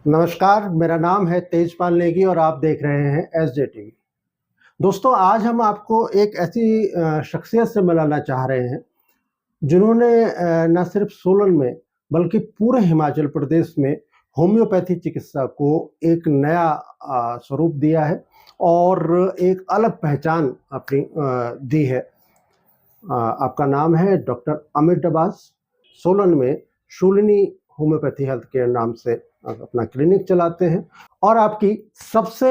नमस्कार, मेरा नाम है तेजपाल नेगी और आप देख रहे हैं एसजे टीवी। दोस्तों, आज हम आपको एक ऐसी शख्सियत से मिलाना चाह रहे हैं, जिन्होंने न सिर्फ सोलन में बल्कि पूरे हिमाचल प्रदेश में होम्योपैथी चिकित्सा को एक नया स्वरूप दिया है और एक अलग पहचान अपनी दी है। आपका नाम है डॉक्टर अमित डबास। सोलन में शूलिनी होम्योपैथी हेल्थ केयर नाम से अपना क्लिनिक चलाते हैं और आपकी सबसे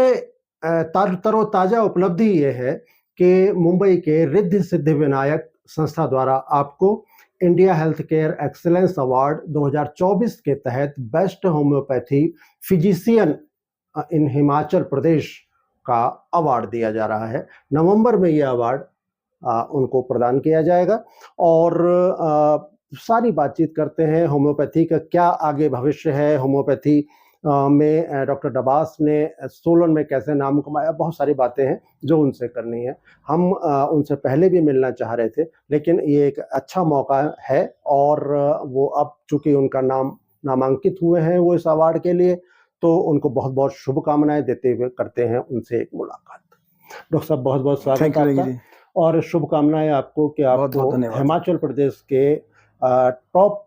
तरोताज़ा उपलब्धि ये है कि मुंबई के रिद्धि सिद्धि विनायक संस्था द्वारा आपको India health care excellence award 2024 के तहत best homeopathy physician in Himachal Pradesh का अवार्ड दिया जा रहा है। नवंबर में ये अवार्ड उनको प्रदान किया जाएगा और सारी बातचीत करते हैं होम्योपैथी का क्या आगे भविष्य है, होम्योपैथी में डॉक्टर डबास ने सोलन में कैसे नाम कमाया, बहुत सारी बातें हैं जो उनसे करनी है। हम उनसे पहले भी मिलना चाह रहे थे, लेकिन ये एक अच्छा मौका है और वो अब चूंकि उनका नामांकित हुए हैं वो इस अवार्ड के लिए, तो उनको बहुत बहुत शुभकामनाएं देते हुए करते हैं उनसे एक मुलाकात। डॉक्टर साहब, बहुत बहुत स्वागत आपका और शुभकामनाएं आपको कि आपको हिमाचल प्रदेश के टॉप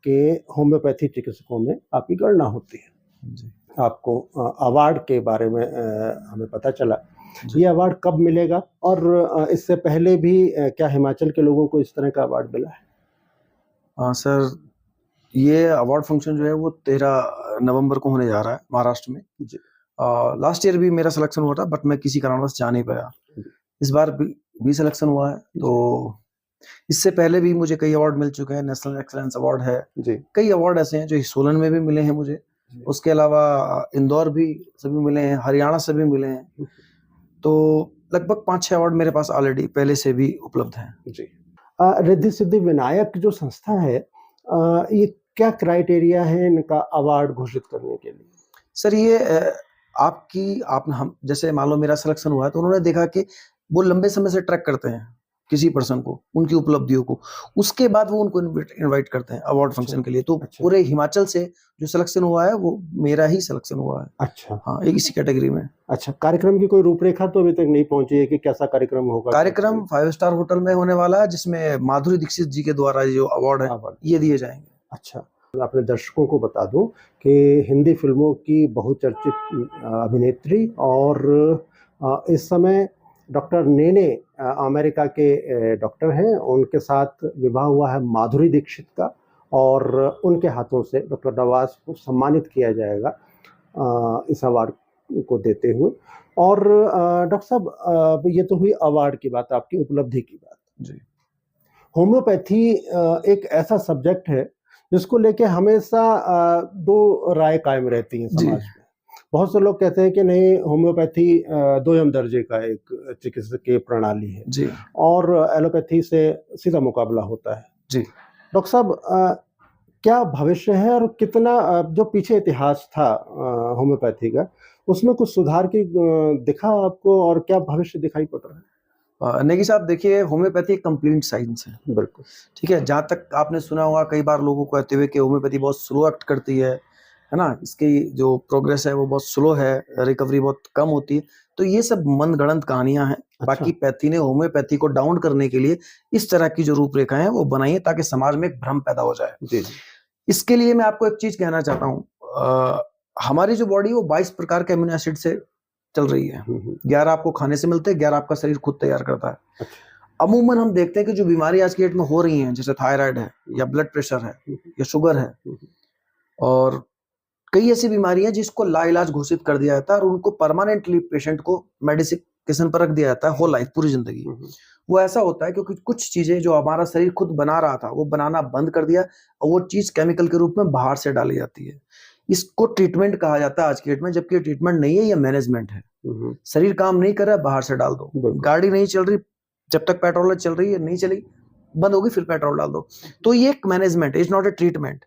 के होम्योपैथी चिकित्सकों में आपकी गणना होती है। जी। आपको अवार्ड के बारे में हमें पता चला, ये अवार्ड कब मिलेगा और इससे पहले भी क्या हिमाचल के लोगों को इस तरह का अवार्ड मिला है? हाँ सर, ये अवार्ड फंक्शन जो है वो 13 नवंबर को होने जा रहा है महाराष्ट्र में। जी। लास्ट ईयर भी मेरा सिलेक्शन हुआ था, बट मैं किसी कारणवश जा नहीं पाया। इस बार भी सिलेक्शन हुआ है, तो इससे पहले भी मुझे कई अवार्ड मिल चुके हैं। नेशनल एक्सीलेंस अवार्ड है जी। कई अवार्ड ऐसे हैं जो सोलन में भी मिले हैं मुझे, उसके अलावा इंदौर भी सभी मिले हैं, हरियाणा से भी मिले हैं, तो लगभग 5-6 अवार्ड मेरे पास ऑलरेडी पहले से भी उपलब्ध हैं जी। रिद्धि सिद्धि विनायक जो संस्था है, ये क्या क्राइटेरिया है इनका अवार्ड घोषित करने के लिए? सर, ये हम जैसे मान लो मेरा सिलेक्शन हुआ है, तो उन्होंने देखा कि वो लंबे समय से ट्रैक करते हैं किसी पर्सन को, उनकी उपलब्धियों को, उसके बाद वो उनको इनवाइट करते हैं अवार्ड फंक्शन के लिए। तो पूरे हिमाचल से जो सिलेक्शन हुआ है वो मेरा ही सिलेक्शन हुआ है। अच्छा। हाँ, एक इसी कैटेगरी में। अच्छा, कार्यक्रम की कोई रूपरेखा तो अभी तक नहीं पहुंची है कि कैसा कार्यक्रम होगा? कार्यक्रम 5 स्टार होटल में होने वाला है, जिसमें माधुरी दीक्षित जी के द्वारा जो अवार्ड है ये दिए जाएंगे। अच्छा, अपने दर्शकों को बता दूं कि हिंदी फिल्मों की बहुचर्चित अभिनेत्री और इस समय डॉक्टर नेने अमेरिका के डॉक्टर हैं, उनके साथ विवाह हुआ है माधुरी दीक्षित का और उनके हाथों से डॉक्टर डबास को सम्मानित किया जाएगा इस अवार्ड को देते हुए। और डॉक्टर साहब, ये तो हुई अवार्ड की बात, आपकी उपलब्धि की बात जी। होम्योपैथी एक ऐसा सब्जेक्ट है जिसको लेके हमेशा दो राय कायम रहती हैं समाज में। बहुत से लोग कहते हैं कि नहीं, होम्योपैथी दोयम दर्जे का एक चिकित्सकीय प्रणाली है जी, और एलोपैथी से सीधा मुकाबला होता है जी। डॉक्टर साहब, क्या भविष्य है और कितना जो पीछे इतिहास था होम्योपैथी का, उसमें कुछ सुधार की दिखा आपको और क्या भविष्य दिखाई पड़ रहा है? नेगी साहब, देखिए, होम्योपैथी एक कंप्लीट साइंस है। बिल्कुल ठीक है। जहाँ तक आपने सुना होगा कई बार लोगों को कहते हुए कि होम्योपैथी बहुत स्लो एक्ट करती है ना, इसकी जो प्रोग्रेस है वो बहुत स्लो है, रिकवरी बहुत कम होती है, तो ये सब मनगढ़ंत कहानियां हैं। अच्छा। बाकी पैथी ने होम्योपैथी को डाउन करने के लिए इस तरह की जो रूपरेखाएं हैं वो बनाई है ताकि समाज में एक भ्रम पैदा हो जाए जी। इसके लिए मैं आपको एक चीज कहना चाहता हूँ, हमारी जो बॉडी वो 22 प्रकार के अमीनो एसिड से चल रही है। 11 आपको खाने से मिलते हैं, 11 आपका शरीर खुद तैयार करता है। अच्छा। अमूमन हम देखते हैं कि जो बीमारी आज की डेट में हो रही हैं, जैसे थायराइड है या ब्लड प्रेशर है या शुगर है, और कई ऐसी बीमारियां जिसको लाइलाज घोषित कर दिया जाता है और उनको परमानेंटली पेशेंट को मेडिसिन पर रख दिया जाता है होल लाइफ, पूरी जिंदगी। वो ऐसा होता है क्योंकि कुछ चीजें जो हमारा शरीर खुद बना रहा था वो बनाना बंद कर दिया और वो चीज केमिकल के रूप में बाहर से डाली जाती है। इसको ट्रीटमेंट कहा जाता है आज की डेट में, जबकि ट्रीटमेंट नहीं है, ये मैनेजमेंट है। शरीर काम नहीं कर रहा है, बाहर से डाल दो। गाड़ी नहीं चल रही, जब तक पेट्रोल चल रही है, नहीं चली, बंद होगी, फिर पेट्रोल डाल दो। तो ये एक management, is not a treatment.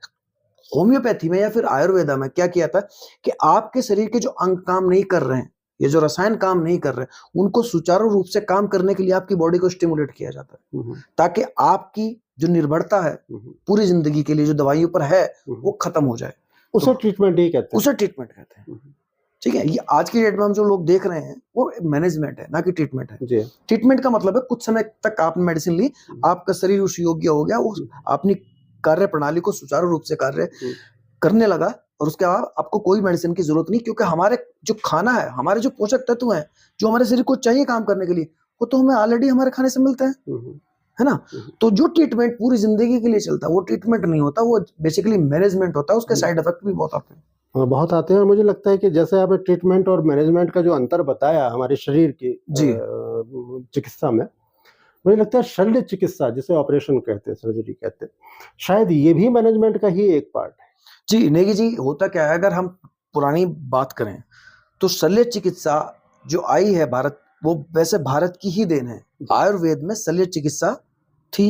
Homeopathy में या फिर आयुर्वेदा में क्या किया था कि आपके शरीर के जो अंग काम नहीं कर रहे हैं, ये जो रसायन काम नहीं कर रहे हैं, उनको सुचारू रूप से काम करने के लिए आपकी बॉडी को स्टिमुलेट किया जाता है ताकि आपकी जो निर्भरता है पूरी जिंदगी के लिए जो दवाइयों पर है वो खत्म हो जाए। उसे ट्रीटमेंट ही कहते हैं। उसे ट्रीटमेंट कहते हैं। ठीक है, ये आज की डेट में हम जो लोग देख रहे हैं वो मैनेजमेंट है, ना कि ट्रीटमेंट है। जी। ट्रीटमेंट का मतलब है कुछ समय तक आपने मेडिसिन ली, आपका शरीर उस योग्य हो गया, वो अपनी कार्य प्रणाली को सुचारू रूप से कार्य करने लगा, और उसके बाद आपको कोई मेडिसिन की जरूरत नहीं, क्योंकि हमारे जो खाना है, हमारे जो पोषक तत्व हैं, जो हमारे शरीर को चाहिए काम करने के लिए, वो तो हमें ऑलरेडी हमारे खाने से मिलते हैं, है ना। तो जो ट्रीटमेंट पूरी जिंदगी के लिए चलता है वो ट्रीटमेंट नहीं होता, वो बेसिकली मैनेजमेंट होता है। उसके साइड इफेक्ट भी बहुत आते हैं। बहुत आते हैं। और मुझे लगता है कि जैसे आपने ट्रीटमेंट और मैनेजमेंट का जो अंतर बताया हमारे शरीर की चिकित्सा में, मुझे लगता है शल्य चिकित्सा, जिसे ऑपरेशन कहते हैं, सर्जरी कहते हैं, शायद ये भी मैनेजमेंट का ही एक पार्ट है। जी नेगी जी, होता क्या है, अगर हम पुरानी बात करें तो शल्य चिकित्सा जो आई है भारत, वो वैसे भारत की ही देन है। आयुर्वेद में शल्य चिकित्सा थी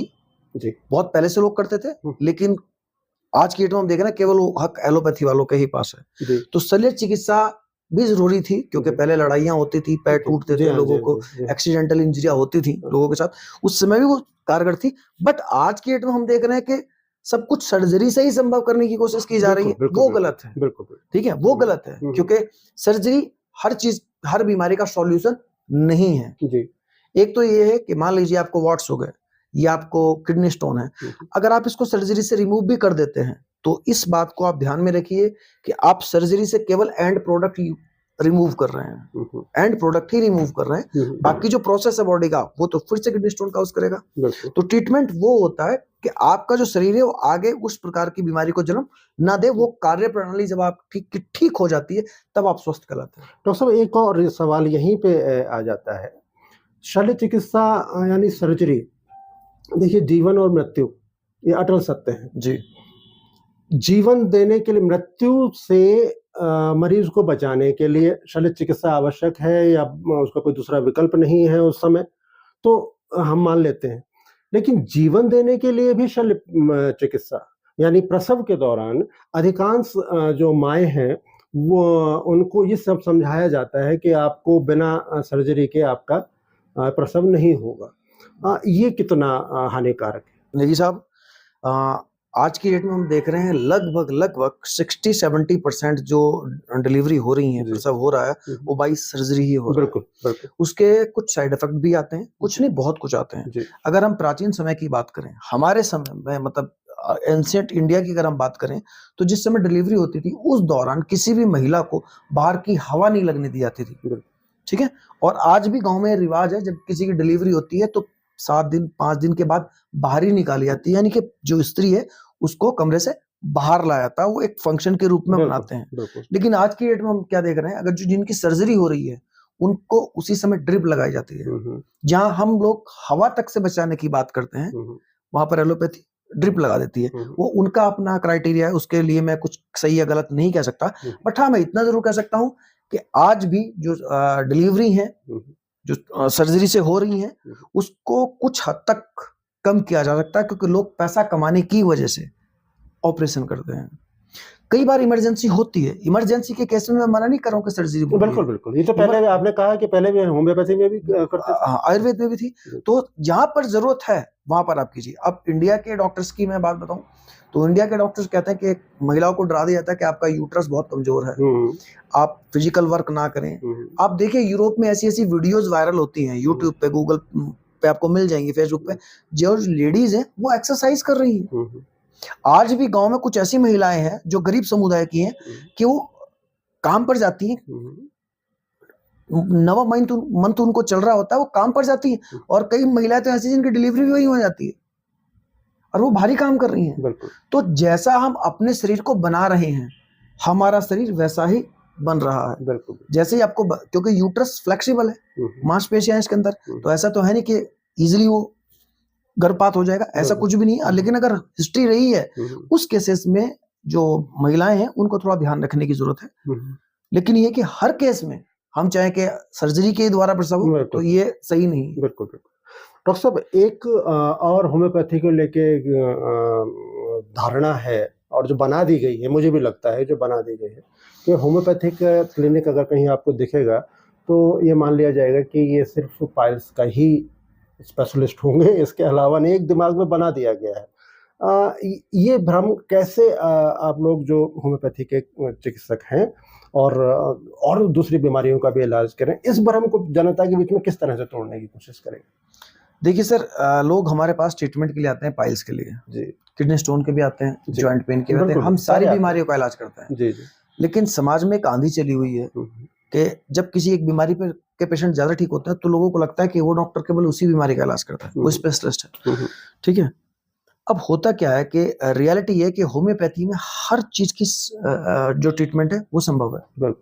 जी, बहुत पहले से लोग करते थे, लेकिन आज की डेट में हम देख रहे हैं केवल हक एलोपैथी वालों के ही पास है। तो शल्य चिकित्सा भी जरूरी थी, क्योंकि पहले लड़ाइयां होती थी, पैर टूटते थे लोगों को, एक्सीडेंटल इंजरियां होती थी लोगों के साथ, उस समय भी वो कारगर थी। बट आज की डेट में हम देख रहे हैं कि सब कुछ सर्जरी से ही संभव करने की कोशिश की जा रही है, वो गलत है। बिल्कुल ठीक है, वो गलत है, क्योंकि सर्जरी हर चीज, हर बीमारी का सॉल्यूशन नहीं है जी। एक तो ये है कि मान लीजिए आपको वाट्स हो गए या आपको किडनी स्टोन है, अगर आप इसको सर्जरी से रिमूव भी कर देते हैं तो इस बात को आप ध्यान में रखिए कि आप सर्जरी से केवल एंड प्रोडक्ट रिमूव कर रहे हैं, एंड प्रोडक्ट ही रिमूव कर रहे हैं, बाकी जो प्रोसेस है बॉडी का वो तो फिर से किडनी स्टोन काउज करेगा। तो ट्रीटमेंट वो होता है कि आपका जो शरीर है वो आगे उस प्रकार की बीमारी को जन्म ना दे, वो कार्य प्रणाली जब आप ठीक हो जाती है तब आप स्वस्थ कहलाते हैं। डॉक्टर साहब, एक और सवाल यहीं पे आ जाता है, शल्य चिकित्सा यानी सर्जरी, देखिए जीवन और मृत्यु ये अटल सत्य है जी। जीवन देने के लिए, मृत्यु से मरीज को बचाने के लिए शल्य चिकित्सा आवश्यक है या उसका कोई दूसरा विकल्प नहीं है उस समय, तो हम मान लेते हैं। लेकिन जीवन देने के लिए भी शल्य चिकित्सा, यानी प्रसव के दौरान अधिकांश जो माएँ हैं वो, उनको ये सब समझाया जाता है कि आपको बिना सर्जरी के आपका प्रसव नहीं होगा। ये कितना हानिकारक है? नेगी साहब, आज की डेट में हम देख रहे हैं लगभग 60-70% जो डिलीवरी हो रही है, प्रसव हो रहा है, वो बाई सर्जरी ही हो रहा है। बिल्कुल। उसके कुछ साइड इफेक्ट भी आते हैं, कुछ नहीं बहुत कुछ आते हैं। अगर हम प्राचीन समय की बात करें, हमारे समय में, मतलब एंशिएंट इंडिया की अगर हम बात करें, तो जिस समय डिलीवरी होती थी उस दौरान किसी भी महिला को बाहर की हवा नहीं लगने दी जाती थी। ठीक है, और आज भी गांव में रिवाज है, जब किसी की डिलीवरी होती है तो 7 दिन 5 दिन के बाद बाहर ही निकाली जाती है, यानी कि जो स्त्री है उसको कमरे से बाहर लाया जाता है, वो एक फंक्शन के रूप में मनाते हैं। लेकिन आज की डेट में हम क्या देख रहे हैं, अगर जो जिनकी सर्जरी हो रही है उनको उसी समय ड्रिप लगाई जाती है। जहां हम लोग हवा तक से बचाने की बात करते हैं, वहां पर एलोपैथी ड्रिप लगा देती है। वो उनका अपना क्राइटेरिया है, उसके लिए मैं कुछ सही या गलत नहीं कह सकता, बट हाँ मैं इतना जरूर कह सकता हूं कि आज भी जो डिलीवरी है, जो सर्जरी से हो रही है, उसको कुछ हद तक कम किया जा सकता है, क्योंकि लोग पैसा कमाने की वजह से ऑपरेशन करते हैं। कई बार इमरजेंसी होती है, इमरजेंसी के केस में मैं मना नहीं कर रहा हूँ कि सर्जरी, बिल्कुल, ये तो पहले आपने कहा कि पहले भी होम्योपैथी में भी करते थे, आयुर्वेद में भी थी, तो जहां पर जरूरत है वहां पर आप कीजिए। अब इंडिया के डॉक्टर्स की मैं बात बताऊं तो इंडिया के डॉक्टर्स कहते हैं कि महिलाओं को डरा दिया जाता है कि आपका यूट्रस बहुत कमजोर है, आप फिजिकल वर्क ना करें। आप देखिए यूरोप में ऐसी ऐसी वीडियोस वायरल होती हैं, यूट्यूब पे, गूगल पे आपको मिल जाएंगी, फेसबुक पे, जो लेडीज हैं वो एक्सरसाइज कर रही हैं। आज भी गांव में कुछ ऐसी महिलाएं हैं जो गरीब समुदाय की हैं कि वो काम पर जाती हैं, 9वां मंथ उनको चल रहा होता है, वो काम पर जाती है, और कई महिलाएं तो ऐसी जिनकी डिलीवरी भी वही हो जाती है और वो भारी काम कर रही हैं। तो जैसा हम अपने शरीर को बना रहे हैं, हमारा शरीर वैसा ही बन रहा है। जैसे ही आपको, क्योंकि यूट्रस फ्लेक्सिबल है, मांसपेशियां इसके अंदर, तो ऐसा तो है नहीं कि इजिली वो गर्भपात हो जाएगा, ऐसा कुछ भी नहीं है। लेकिन अगर हिस्ट्री रही है उस केसेस में जो महिलाएं हैं उनको थोड़ा ध्यान रखने की जरूरत है। लेकिन ये कि हर केस में हम चाहे कि सर्जरी के द्वारा प्रसव हो, तो ये सही नहीं। बिल्कुल। डॉक्टर साहब, एक और होम्योपैथी को लेके धारणा है और जो बना दी गई है, मुझे भी लगता है जो बना दी गई है, कि होम्योपैथिक क्लिनिक अगर कहीं आपको दिखेगा तो ये मान लिया जाएगा कि ये सिर्फ पाइल्स का ही स्पेशलिस्ट होंगे, इसके अलावा नहीं, एक दिमाग में बना दिया गया है। ये भ्रम कैसे आप लोग जो होम्योपैथी के चिकित्सक हैं और दूसरी बीमारियों का भी इलाज करें, इस भ्रम को जनता के बीच में किस तरह से तोड़ने की कोशिश करें? देखिए सर, लोग हमारे पास ट्रीटमेंट के लिए आते हैं, पाइल्स के लिए जी, किडनी स्टोन के भी आते हैं, जी। जॉइंट पेन के भी आते हैं, बिल्कुल, हम सारे सारी आते हैं। बीमारियों का इलाज करते हैं। जी, जी। लेकिन समाज में एक आंधी चली हुई है कि जब किसी एक बीमारी पे के पेशेंट ज्यादा ठीक होते हैं तो लोगों को लगता है कि वो डॉक्टर केवल उसी बीमारी का इलाज करता है, वो स्पेशलिस्ट है। ठीक है, अब होता क्या है कि रियलिटी ये है कि होम्योपैथी में हर चीज की जो ट्रीटमेंट है वो संभव है।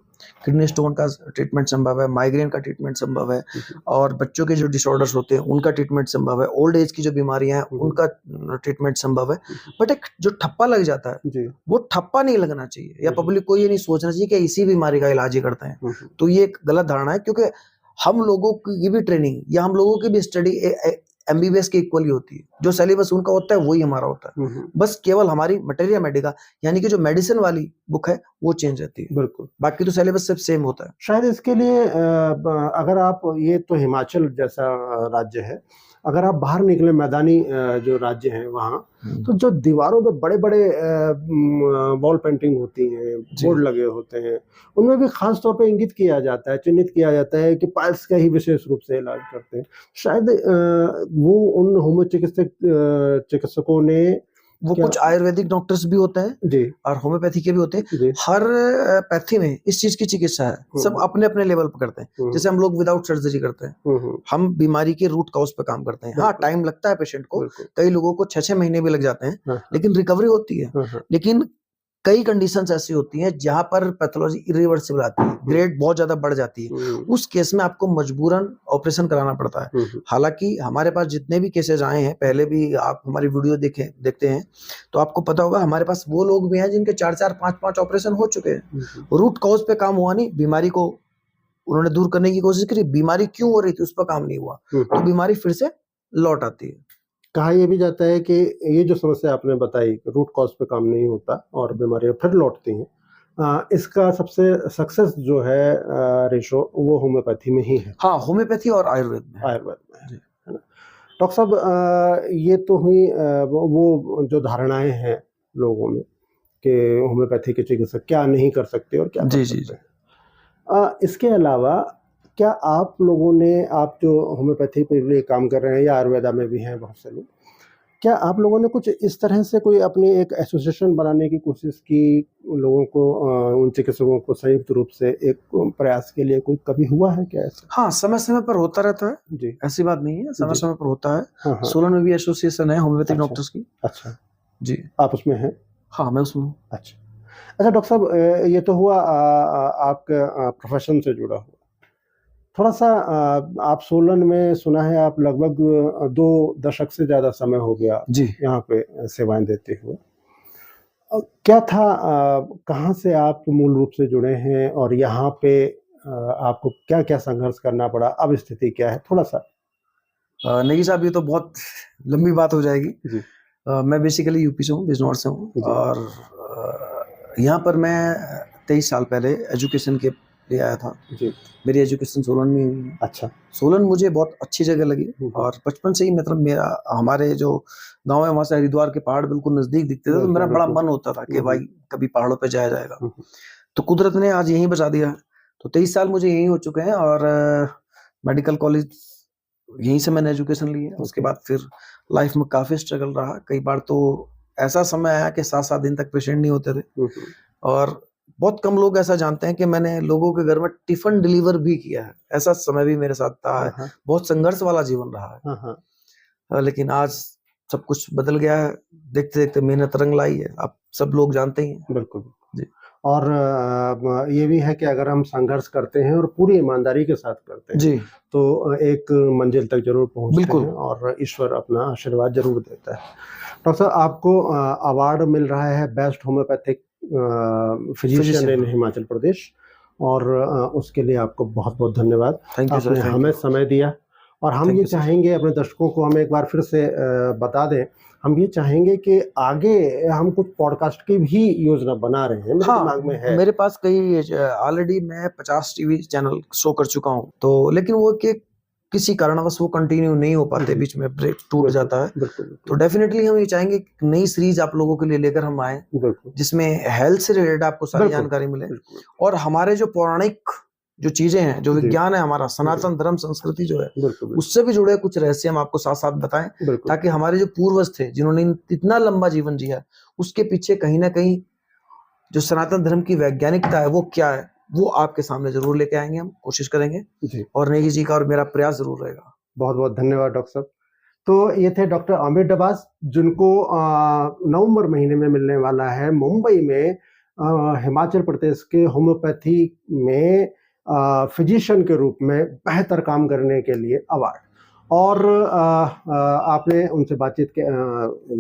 किडनी स्टोन का ट्रीटमेंट संभव है, माइग्रेन का ट्रीटमेंट संभव है, और बच्चों के जो डिसऑर्डर्स होते हैं उनका ट्रीटमेंट संभव है, ओल्ड एज की जो बीमारियां हैं उनका ट्रीटमेंट संभव है। बट एक जो ठप्पा लग जाता है वो ठप्पा नहीं लगना चाहिए, या पब्लिक को ये नहीं सोचना चाहिए कि इसी बीमारी का इलाज ही करते हैं। तो ये एक गलत धारणा है, क्योंकि हम लोगों की भी ट्रेनिंग या हम लोगों की भी स्टडी एमबीबीएस के इक्वली होती है। जो सिलेबस उनका होता है वही हमारा होता है, बस केवल हमारी मटेरिया मेडिका यानी कि जो मेडिसिन वाली बुक है वो चेंज रहती है। बिल्कुल, बाकी तो सिलेबस सब सेम होता है। शायद इसके लिए अगर आप, ये तो हिमाचल जैसा राज्य है, अगर आप बाहर निकले मैदानी जो राज्य हैं वहाँ, तो जो दीवारों पे बड़े बड़े वॉल पेंटिंग होती हैं, बोर्ड लगे होते हैं, उनमें भी खास तौर पे इंगित किया जाता है, चिन्हित किया जाता है कि पाइल्स का ही विशेष रूप से इलाज करते हैं। शायद वो उन चिकित्सकों ने वो कुछ आयुर्वेदिक डॉक्टर्स भी होते हैं जी, और होम्योपैथी के भी होते हैं। हर पैथी में इस चीज की चिकित्सा है, सब अपने अपने लेवल पर करते हैं। जैसे हम लोग विदाउट सर्जरी करते हैं, हम बीमारी के रूट कॉज पे काम करते हैं। हाँ, टाइम लगता है पेशेंट को, कई लोगों को 6-6 महीने भी लग जाते हैं, लेकिन रिकवरी होती है। लेकिन कई कंडीशंस ऐसी होती हैं जहां पर पैथोलॉजी इरिवर्सिबल आती है, ग्रेड बहुत ज्यादा बढ़ जाती है, उस केस में आपको मजबूरन ऑपरेशन कराना पड़ता है। हालांकि हमारे पास जितने भी केसेस आए हैं, पहले भी आप हमारी वीडियो देखते हैं तो आपको पता होगा हमारे पास वो लोग भी हैं जिनके 4-4, 5-5 ऑपरेशन हो चुके हैं। रूट कॉज पे काम हुआ नहीं, बीमारी को उन्होंने दूर करने की कोशिश करी, बीमारी क्यों हो रही थी उस पर काम नहीं हुआ, तो बीमारी फिर से लौट आती है। कहा यह भी जाता है कि ये जो समस्या आपने बताई, रूट कॉज पे काम नहीं होता और बीमारियां फिर लौटती हैं, इसका सबसे सक्सेस जो है रेशो वो होम्योपैथी में ही है। हाँ, होम्योपैथी और आयुर्वेद में है ना। डॉक्टर साहब, ये तो हुई वो जो धारणाएं हैं लोगों में कि होम्योपैथी के चिकित्सक क्या नहीं कर सकते और क्या कर सकते हैं। इसके अलावा क्या आप लोगों ने, आप जो होम्योपैथी पे लिए काम कर रहे हैं या आयुर्वेदा में भी हैं बहुत से लोग, क्या आप लोगों ने कुछ इस तरह से कोई अपनी एक एसोसिएशन बनाने की कोशिश की, लोगों को, उन चिकित्सकों को संयुक्त रूप से एक प्रयास के लिए, कोई कभी हुआ है क्या ऐसा? हाँ, समय समय पर होता रहता है जी, ऐसी बात नहीं है, समय समय पर होता है। हाँ। सोलन में भी एसोसिएशन है होम्योपैथिक डॉक्टर्स की। अच्छा जी, आप उसमें हैं? हाँ, मैं उसमें हूँ। अच्छा डॉक्टर साहब, ये तो हुआ आपका प्रोफेशन से जुड़ा हुआ। थोड़ा सा आप सोलन में, सुना है आप लगभग 2 दशक से ज़्यादा समय हो गया जी यहाँ पे सेवाएं देते हुए। क्या था, कहाँ से आप मूल रूप से जुड़े हैं और यहाँ पे आपको क्या क्या संघर्ष करना पड़ा, अब स्थिति क्या है, थोड़ा सा? नहीं साहब, ये तो बहुत लंबी बात हो जाएगी जी। मैं बेसिकली यूपी से हूँ, बिजनौर से हूँ, और यहाँ पर मैं 23 साल पहले एजुकेशन के लिए आया था जी। मेरी एजुकेशन सोलन में हुई है। अच्छा। सोलन मुझे बहुत अच्छी जगह लगी, और बचपन से ही मतलब मेरा, हमारे जो गांव है वहाँ से हरिद्वार के पहाड़ बिल्कुल नजदीक दिखते थे, तो मेरा बड़ा मन होता था कि भाई कभी पहाड़ों पे जाया जाएगा। तो कुदरत ने आज यहीं बचा दिया। तो 23 साल मुझे यहीं हो चुके हैं, और मेडिकल कॉलेज यहीं से मैंने एजुकेशन ली है। उसके बाद फिर लाइफ में काफी स्ट्रगल रहा। कई बार तो ऐसा समय आया कि 7-7 दिन तक पेशेंट नहीं होते थे, और बहुत कम लोग ऐसा जानते हैं कि मैंने लोगों के घर में टिफिन डिलीवर भी किया है। ऐसा समय भी मेरे साथ था। बहुत संघर्ष वाला जीवन रहा है। लेकिन आज सब कुछ बदल गया है। देखते देखते मेहनत रंग लाई है, आप सब लोग जानते ही हैं। बिल्कुल जी। और ये भी है कि अगर हम संघर्ष करते हैं और पूरी ईमानदारी के साथ करते हैं जी, तो एक मंजिल तक जरूर पहुंचते हैं, और ईश्वर अपना आशीर्वाद जरूर देता है। डॉक्टर साहब, आपको अवार्ड मिल रहा है best homeopathic physician in Himachal Pradesh, और उसके लिए आपको बहुत बहुत धन्यवाद। आपने हमें समय दिया, और हम ये चाहेंगे अपने दर्शकों को, हम एक बार फिर से बता दें, हम ये चाहेंगे कि आगे हम कुछ पॉडकास्ट की भी योजना बना रहे हैं। मेरे दिमाग में है, मेरे पास कई ऑलरेडी मैं 50 टीवी चैनल शो कर चुका हूँ, तो लेकिन वो कि किसी कारणवश वो कंटिन्यू नहीं हो पाते, बीच में ब्रेक टूट जाता है, तो डेफिनेटली हम ये चाहेंगे कि नई सीरीज आप लोगों के लिए लेकर हम आए, जिसमें हेल्थ से रिलेटेड आपको सारी जानकारी मिले, और हमारे जो पौराणिक जो चीजें हैं, जो विज्ञान है हमारा, सनातन धर्म संस्कृति जो है, उससे भी जुड़े कुछ रहस्य हम आपको साथ साथ बताएं, ताकि हमारे जो पूर्वज थे जिन्होंने इतना लंबा जीवन जिया, उसके पीछे कहीं ना कहीं जो सनातन धर्म की वैज्ञानिकता है वो क्या है, वो आपके सामने जरूर लेके आएंगे, हम कोशिश करेंगे जी। और नेगी जी का और मेरा प्रयास जरूर रहेगा। बहुत बहुत धन्यवाद डॉक्टर साहब। तो ये थे डॉक्टर आमिर डबास, जिनको नवंबर महीने में मिलने वाला है मुंबई में हिमाचल प्रदेश के होम्योपैथी में फिजिशियन के रूप में बेहतर काम करने के लिए अवार्ड। और आपने उनसे बातचीत के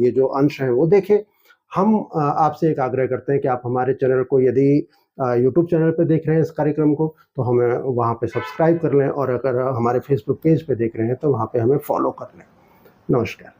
ये जो अंश हैं वो देखे। हम आपसे एक आग्रह करते हैं कि आप हमारे चैनल को, यदि यूट्यूब चैनल पे देख रहे हैं इस कार्यक्रम को, तो हमें वहाँ पे सब्सक्राइब कर लें, और अगर हमारे फेसबुक पेज पे देख रहे हैं तो वहाँ पे हमें फॉलो कर लें। नमस्कार।